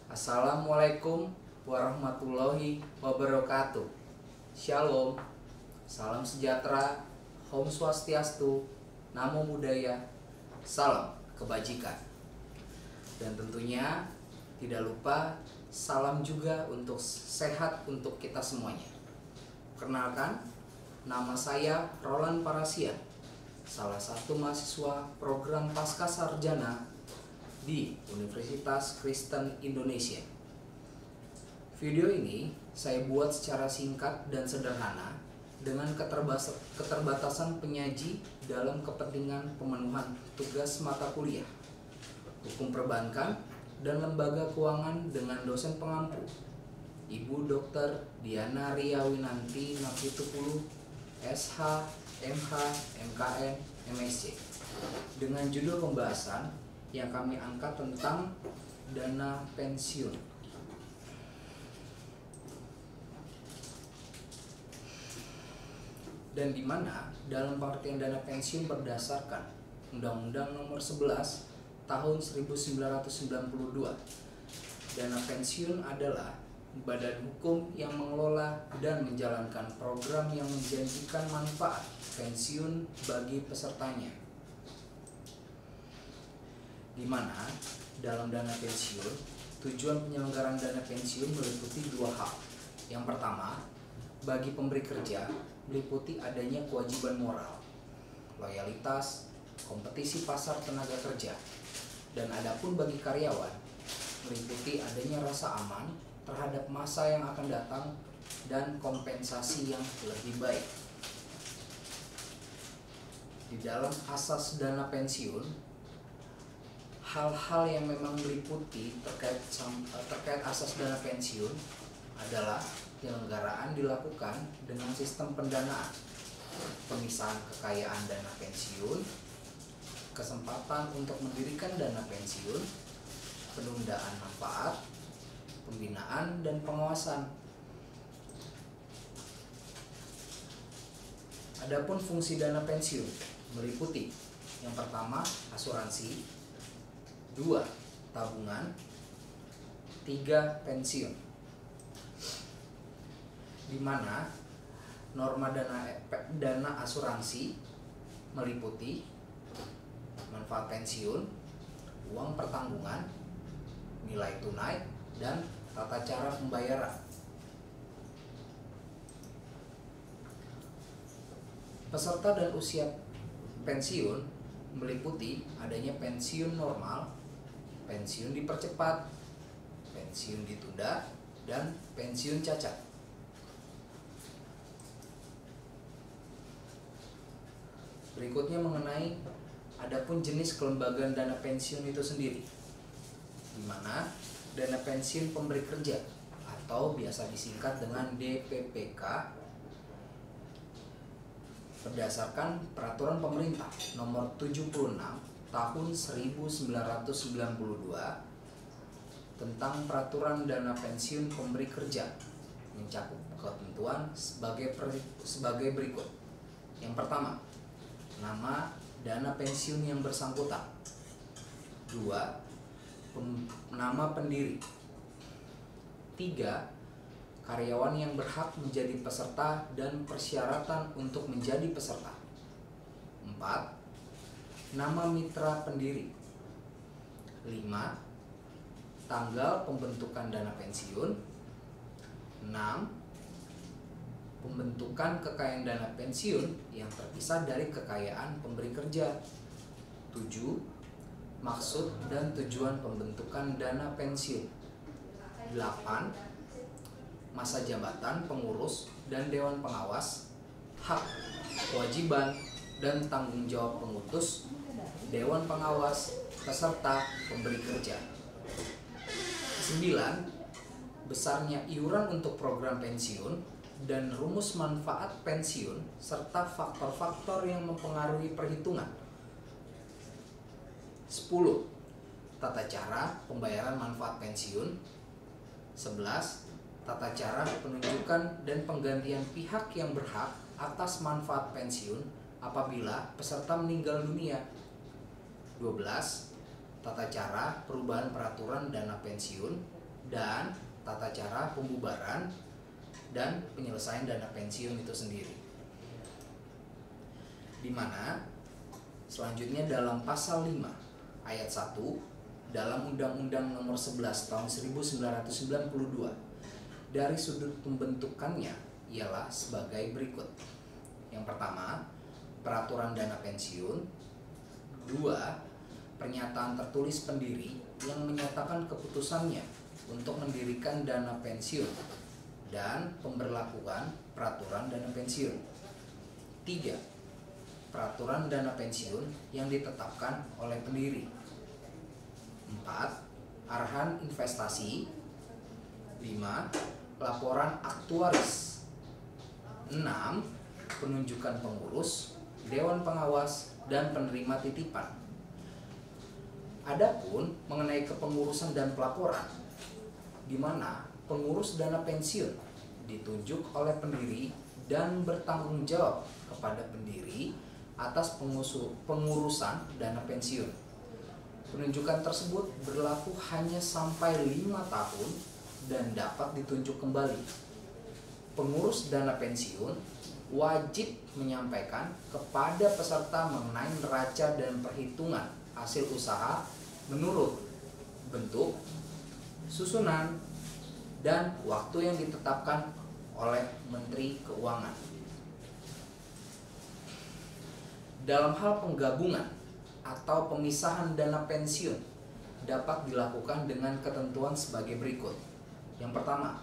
Assalamualaikum warahmatullahi wabarakatuh. Shalom, salam sejahtera, Om Swastiastu, Namo Buddhaya, salam kebajikan. Dan tentunya tidak lupa salam juga untuk sehat untuk kita semuanya. Perkenalkan, nama saya Roland Parasian, salah satu mahasiswa program Pasca Sarjana di Universitas Kristen Indonesia. Video ini saya buat secara singkat dan sederhana dengan keterbatasan penyaji dalam kepentingan pemenuhan tugas mata kuliah Hukum Perbankan dan Lembaga Keuangan dengan dosen pengampu Ibu Dr. Diana Riawinanti Napitupulu, SH, MH, MKN, MSc, dengan judul pembahasan yang kami angkat tentang dana pensiun. Dan di mana dalam pengertian dana pensiun berdasarkan Undang-Undang Nomor 11 Tahun 1992, dana pensiun adalah badan hukum yang mengelola dan menjalankan program yang menjanjikan manfaat pensiun bagi pesertanya. Di mana dalam dana pensiun, tujuan penyelenggaraan dana pensiun meliputi dua hal. Yang pertama, bagi pemberi kerja meliputi adanya kewajiban moral, loyalitas, kompetisi pasar tenaga kerja, dan adapun bagi karyawan meliputi adanya rasa aman terhadap masa yang akan datang dan kompensasi yang lebih baik. Di dalam asas dana pensiun, hal-hal yang memang meliputi terkait asas dana pensiun adalah penyelenggaraan dilakukan dengan sistem pendanaan, pemisahan kekayaan dana pensiun, kesempatan untuk mendirikan dana pensiun, penundaan manfaat, pembinaan dan pengawasan. Adapun fungsi dana pensiun meliputi yang pertama asuransi, 2. Tabungan, 3. Pensiun. Di mana norma dana asuransi meliputi manfaat pensiun, uang pertanggungan, nilai tunai, dan tata cara pembayaran. Peserta dan usia pensiun meliputi adanya pensiun normal, pensiun dipercepat, pensiun ditunda, dan pensiun cacat. Berikutnya mengenai adapun jenis kelembagaan dana pensiun itu sendiri, di mana dana pensiun pemberi kerja atau biasa disingkat dengan DPPK berdasarkan Peraturan Pemerintah Nomor 76 Tahun 1992 tentang Peraturan Dana Pensiun Pemberi Kerja, mencakup ketentuan sebagai berikut. Yang pertama, nama dana pensiun yang bersangkutan. 2. Nama pendiri. 3. Karyawan yang berhak menjadi peserta dan persyaratan untuk menjadi peserta. 4. Nama mitra pendiri. 5. Tanggal pembentukan dana pensiun. 6. Pembentukan kekayaan dana pensiun yang terpisah dari kekayaan pemberi kerja. 7. Maksud dan tujuan pembentukan dana pensiun. 8. Masa jabatan pengurus dan dewan pengawas, hak, kewajiban, dan tanggung jawab pengutus, dewan pengawas, peserta, pemberi kerja. 9. Besarnya iuran untuk program pensiun dan rumus manfaat pensiun serta faktor-faktor yang mempengaruhi perhitungan. 10. Tata cara pembayaran manfaat pensiun. 11. Tata cara penunjukan dan penggantian pihak yang berhak atas manfaat pensiun apabila peserta meninggal dunia. 12. Tata cara perubahan peraturan dana pensiun dan tata cara pembubaran dan penyelesaian dana pensiun itu sendiri. Di mana selanjutnya dalam pasal 5 ayat 1 dalam Undang-Undang Nomor 11 tahun 1992 dari sudut pembentukannya ialah sebagai berikut. Yang pertama, peraturan dana pensiun. 2, pernyataan tertulis pendiri yang menyatakan keputusannya untuk mendirikan dana pensiun dan pemberlakuan peraturan dana pensiun. 3, peraturan dana pensiun yang ditetapkan oleh pendiri. 4, arahan investasi. 5, laporan aktuaris. 6, penunjukan pengurus, dewan pengawas, dan penerima titipan. Adapun mengenai kepengurusan dan pelaporan, di mana pengurus dana pensiun ditunjuk oleh pendiri dan bertanggung jawab kepada pendiri atas pengurusan dana pensiun. Penunjukan tersebut berlaku hanya sampai 5 tahun dan dapat ditunjuk kembali. Pengurus dana pensiun wajib menyampaikan kepada peserta mengenai neraca dan perhitungan hasil usaha menurut bentuk, susunan, dan waktu yang ditetapkan oleh Menteri Keuangan. Dalam hal penggabungan atau pemisahan dana pensiun dapat dilakukan dengan ketentuan sebagai berikut. Yang pertama,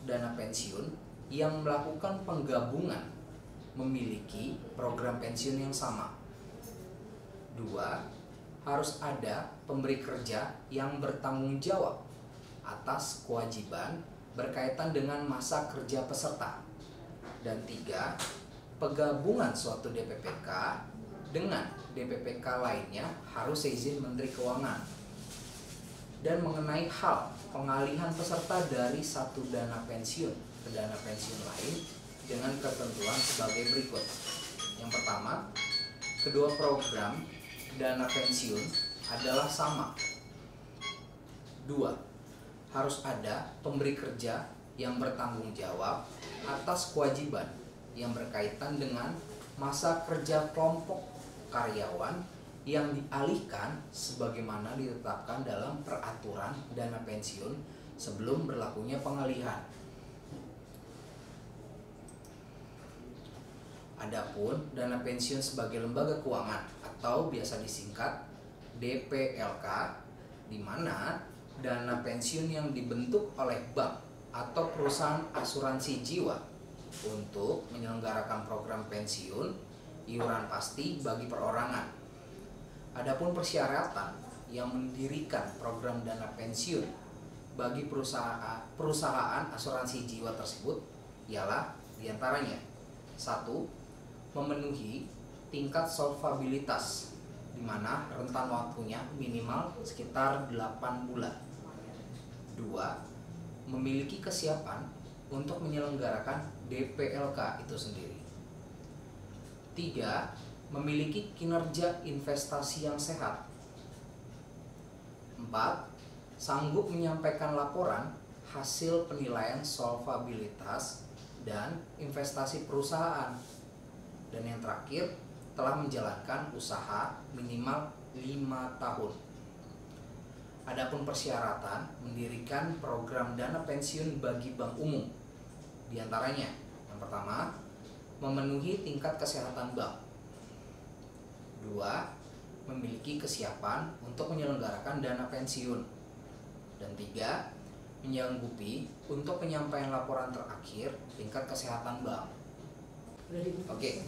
dana pensiun yang melakukan penggabungan memiliki program pensiun yang sama. 2, harus ada pemberi kerja yang bertanggung jawab atas kewajiban berkaitan dengan masa kerja peserta. Dan 3, penggabungan suatu DPPK dengan DPPK lainnya harus seizin Menteri Keuangan. Dan mengenai hal pengalihan peserta dari satu dana pensiun ke dana pensiun lain dengan ketentuan sebagai berikut. Yang pertama, kedua program dana pensiun adalah sama. 2, harus ada pemberi kerja yang bertanggung jawab atas kewajiban yang berkaitan dengan masa kerja kelompok karyawan yang dialihkan sebagaimana ditetapkan dalam peraturan dana pensiun sebelum berlakunya pengalihan. Adapun dana pensiun sebagai lembaga keuangan atau biasa disingkat DPLK, di mana dana pensiun yang dibentuk oleh bank atau perusahaan asuransi jiwa untuk menyelenggarakan program pensiun iuran pasti bagi perorangan. Adapun persyaratan yang mendirikan program dana pensiun bagi perusahaan asuransi jiwa tersebut ialah diantaranya: 1, memenuhi tingkat solvabilitas di mana rentan waktunya minimal sekitar 8 bulan. 2, memiliki kesiapan untuk menyelenggarakan DPLK itu sendiri. 3, memiliki kinerja investasi yang sehat. 4, sanggup menyampaikan laporan hasil penilaian solvabilitas dan investasi perusahaan. Dan yang terakhir, telah menjalankan usaha minimal 5 tahun. Adapun persyaratan mendirikan program dana pensiun bagi bank umum, di antaranya yang pertama, memenuhi tingkat kesehatan bank. 2, memiliki kesiapan untuk menyelenggarakan dana pensiun. Dan 3, menyanggupi untuk penyampaian laporan terakhir tingkat kesehatan bank. Oke.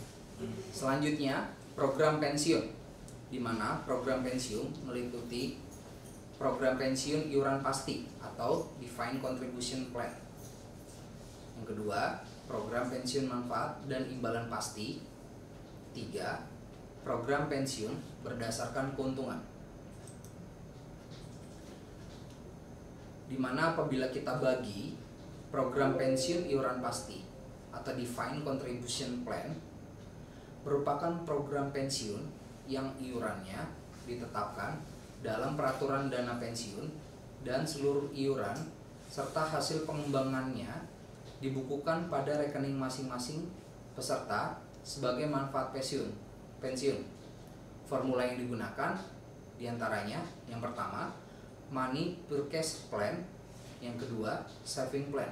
Selanjutnya, program pensiun, di mana program pensiun meliputi program pensiun iuran pasti atau defined contribution plan. Yang kedua, program pensiun manfaat dan imbalan pasti. 3, program pensiun berdasarkan keuntungan. Di mana apabila kita bagi program pensiun iuran pasti atau defined contribution plan merupakan program pensiun yang iurannya ditetapkan dalam peraturan dana pensiun dan seluruh iuran serta hasil pengembangannya dibukukan pada rekening masing-masing peserta sebagai manfaat pensiun. Formula yang digunakan diantaranya yang pertama money purchase plan, yang kedua saving plan.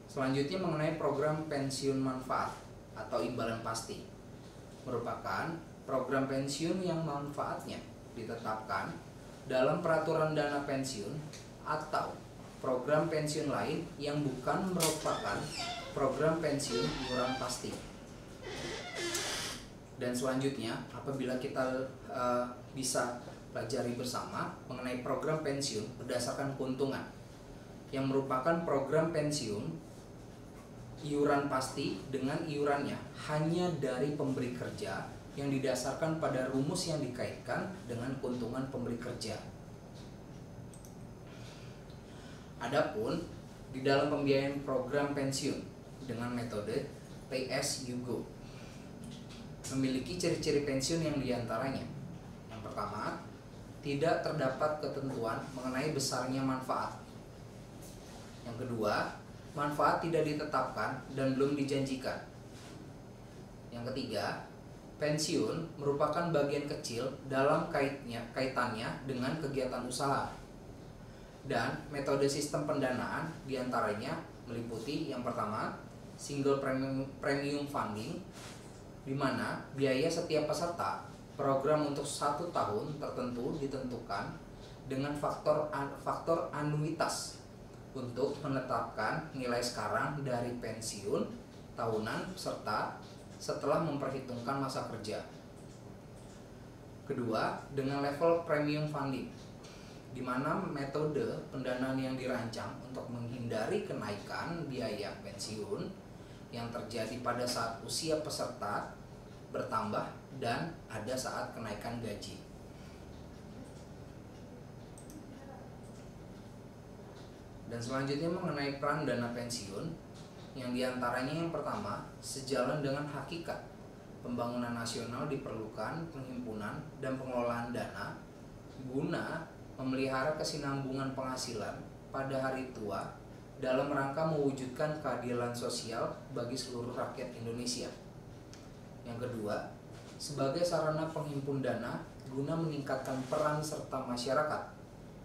Selanjutnya mengenai program pensiun manfaat atau imbalan pasti, merupakan program pensiun yang manfaatnya ditetapkan dalam peraturan dana pensiun atau program pensiun lain yang bukan merupakan program pensiun iuran pasti. Dan selanjutnya apabila kita bisa pelajari bersama mengenai program pensiun berdasarkan keuntungan, yang merupakan program pensiun iuran pasti dengan iurannya hanya dari pemberi kerja yang didasarkan pada rumus yang dikaitkan dengan keuntungan pemberi kerja. Adapun di dalam pembiayaan program pensiun dengan metode pay as you go memiliki ciri-ciri pensiun yang diantaranya: yang pertama, tidak terdapat ketentuan mengenai besarnya manfaat. Yang kedua, manfaat tidak ditetapkan dan belum dijanjikan. Yang ketiga, pensiun merupakan bagian kecil dalam kaitannya dengan kegiatan usaha. Dan metode sistem pendanaan diantaranya meliputi yang pertama, single premium funding, di mana biaya setiap peserta program untuk 1 tahun tertentu ditentukan dengan faktor anuitas untuk menetapkan nilai sekarang dari pensiun tahunan peserta setelah memperhitungkan masa kerja. Kedua, dengan level premium funding, di mana metode pendanaan yang dirancang untuk menghindari kenaikan biaya pensiun yang terjadi pada saat usia peserta bertambah dan ada saat kenaikan gaji. Dan selanjutnya mengenai peran dana pensiun, yang diantaranya yang pertama, sejalan dengan hakikat pembangunan nasional diperlukan penghimpunan dan pengelolaan dana guna memelihara kesinambungan penghasilan pada hari tua dalam rangka mewujudkan keadilan sosial bagi seluruh rakyat Indonesia. Yang kedua, sebagai sarana penghimpun dana guna meningkatkan peran serta masyarakat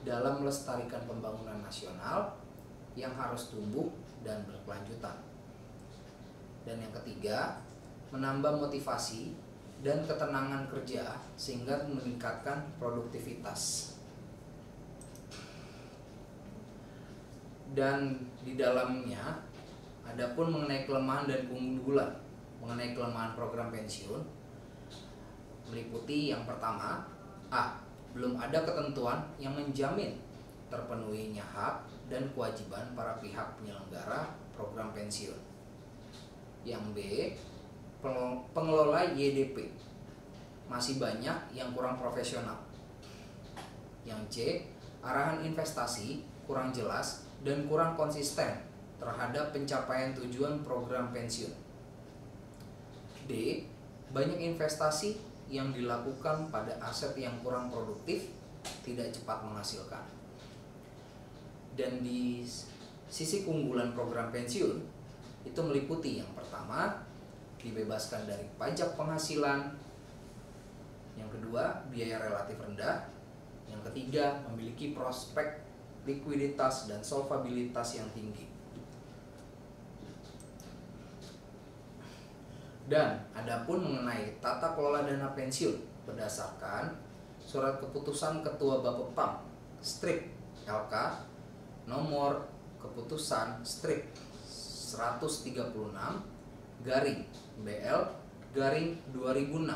dalam melestarikan pembangunan nasional yang harus tumbuh dan berkelanjutan. Dan yang ketiga, menambah motivasi dan ketenangan kerja sehingga meningkatkan produktivitas. Dan di dalamnya adapun mengenai kelemahan dan keunggulan mengenai kelemahan program pensiun meliputi yang pertama, A. Belum ada ketentuan yang menjamin terpenuhinya hak dan kewajiban para pihak penyelenggara program pensiun. Yang B. Pengelola YDP masih banyak yang kurang profesional. Yang C. Arahan investasi kurang jelas dan kurang konsisten terhadap pencapaian tujuan program pensiun. D. Banyak investasi yang dilakukan pada aset yang kurang produktif, tidak cepat menghasilkan. Dan di sisi keunggulan program pensiun itu meliputi yang pertama, dibebaskan dari pajak penghasilan. Yang kedua, biaya relatif rendah. Yang ketiga, memiliki prospek likuiditas dan solvabilitas yang tinggi. Dan adapun mengenai tata kelola dana pensiun berdasarkan surat keputusan Ketua Bapepam Strip LK nomor keputusan Strip 136 garing BL garing 2006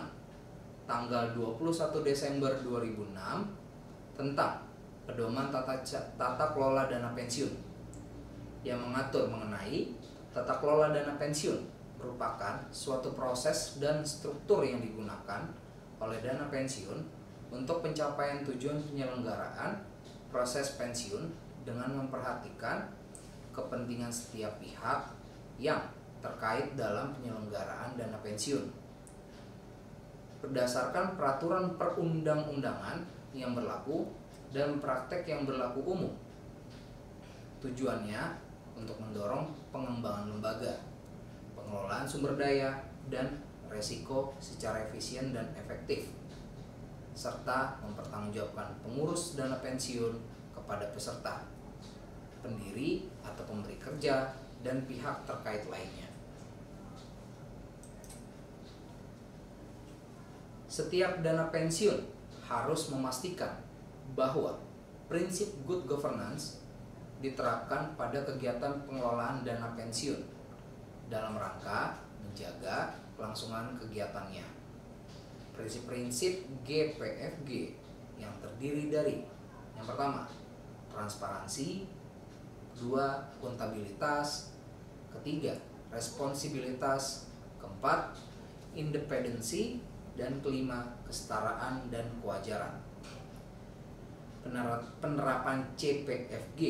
tanggal 21 Desember 2006 tentang pedoman tata kelola dana pensiun yang mengatur mengenai tata kelola dana pensiun merupakan suatu proses dan struktur yang digunakan oleh dana pensiun untuk pencapaian tujuan penyelenggaraan proses pensiun dengan memperhatikan kepentingan setiap pihak yang terkait dalam penyelenggaraan dana pensiun. Berdasarkan peraturan perundang-undangan yang berlaku, dan praktek yang berlaku umum. Tujuannya untuk mendorong pengembangan lembaga, pengelolaan sumber daya, dan resiko secara efisien dan efektif, serta mempertanggungjawabkan pengurus dana pensiun kepada peserta, pendiri atau pemberi kerja, dan pihak terkait lainnya. Setiap dana pensiun harus memastikan bahwa prinsip good governance diterapkan pada kegiatan pengelolaan dana pensiun dalam rangka menjaga kelangsungan kegiatannya. Prinsip-prinsip GPFG yang terdiri dari yang pertama, transparansi, kedua, akuntabilitas, ketiga, responsibilitas, keempat, independensi, dan kelima, kesetaraan dan kewajaran. Penerapan CPFG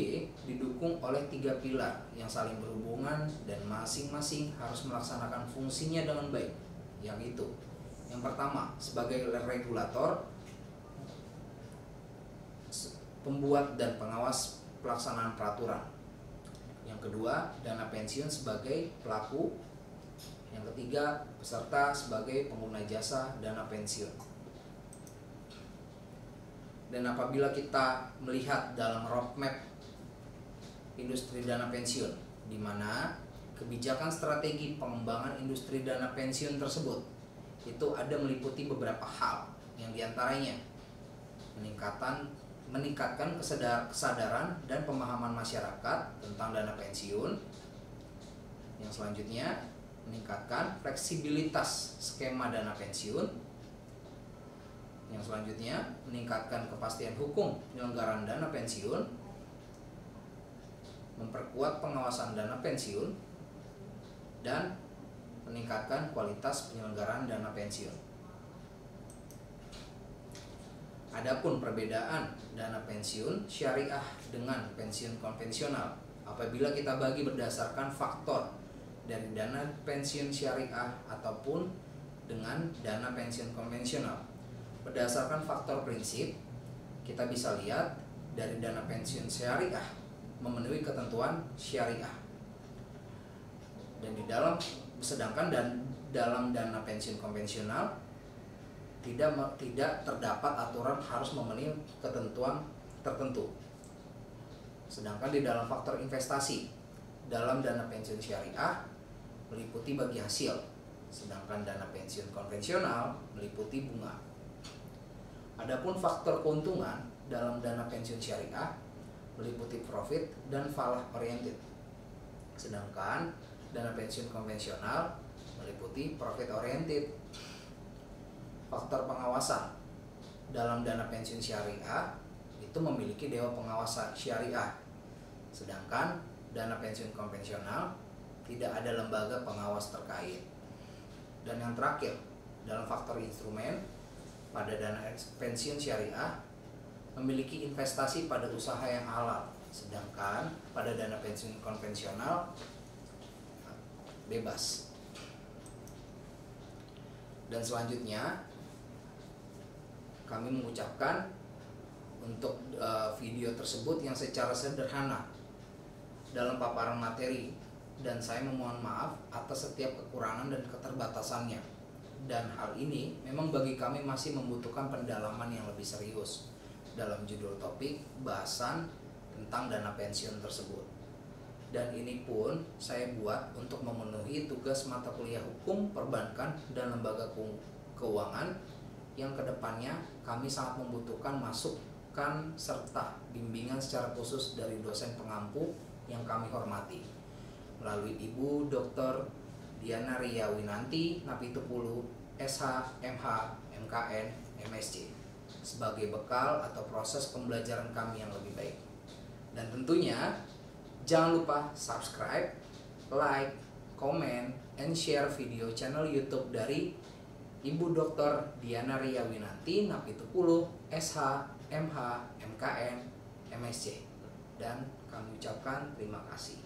didukung oleh 3 pilar yang saling berhubungan dan masing-masing harus melaksanakan fungsinya dengan baik, yaitu yang pertama, sebagai regulator, pembuat dan pengawas pelaksanaan peraturan. Yang kedua, dana pensiun sebagai pelaku. Yang ketiga, peserta sebagai pengguna jasa dana pensiun. Dan apabila kita melihat dalam roadmap industri dana pensiun, di mana kebijakan strategi pengembangan industri dana pensiun tersebut itu ada meliputi beberapa hal, yang diantaranya meningkatkan kesadaran dan pemahaman masyarakat tentang dana pensiun. Yang selanjutnya, meningkatkan fleksibilitas skema dana pensiun. Yang selanjutnya, meningkatkan kepastian hukum penyelenggaraan dana pensiun, memperkuat pengawasan dana pensiun, dan meningkatkan kualitas penyelenggaraan dana pensiun. Adapun perbedaan dana pensiun syariah dengan pensiun konvensional, apabila kita bagi berdasarkan faktor dari dana pensiun syariah ataupun dengan dana pensiun konvensional. Berdasarkan faktor prinsip, kita bisa lihat dari dana pensiun syariah memenuhi ketentuan syariah. Dan sedangkan dalam dana pensiun konvensional tidak terdapat aturan harus memenuhi ketentuan tertentu. Sedangkan di dalam faktor investasi, dalam dana pensiun syariah meliputi bagi hasil, sedangkan dana pensiun konvensional meliputi bunga. Adapun faktor keuntungan dalam dana pensiun syariah meliputi profit dan falah oriented, sedangkan dana pensiun konvensional meliputi profit oriented. Faktor pengawasan dalam dana pensiun syariah itu memiliki dewan pengawas syariah, sedangkan dana pensiun konvensional tidak ada lembaga pengawas terkait. Dan yang terakhir, dalam faktor instrumen, pada dana pensiun syariah memiliki investasi pada usaha yang halal, sedangkan pada dana pensiun konvensional bebas. Dan selanjutnya kami mengucapkan untuk video tersebut yang secara sederhana dalam paparan materi, dan saya memohon maaf atas setiap kekurangan dan keterbatasannya. Dan hal ini memang bagi kami masih membutuhkan pendalaman yang lebih serius dalam judul topik bahasan tentang dana pensiun tersebut. Dan ini pun saya buat untuk memenuhi tugas mata kuliah hukum perbankan dan lembaga keuangan yang kedepannya kami sangat membutuhkan masukan serta bimbingan secara khusus dari dosen pengampu yang kami hormati, melalui Ibu Dr. Diana Ria Winanti, Napitupulu, SH, MH, MKN, MSc, sebagai bekal atau proses pembelajaran kami yang lebih baik. Dan tentunya jangan lupa subscribe, like, comment, and share video channel YouTube dari Ibu Dr. Diana Ria Winanti, Napitupulu, SH, MH, MKN, MSc. Dan kami ucapkan terima kasih.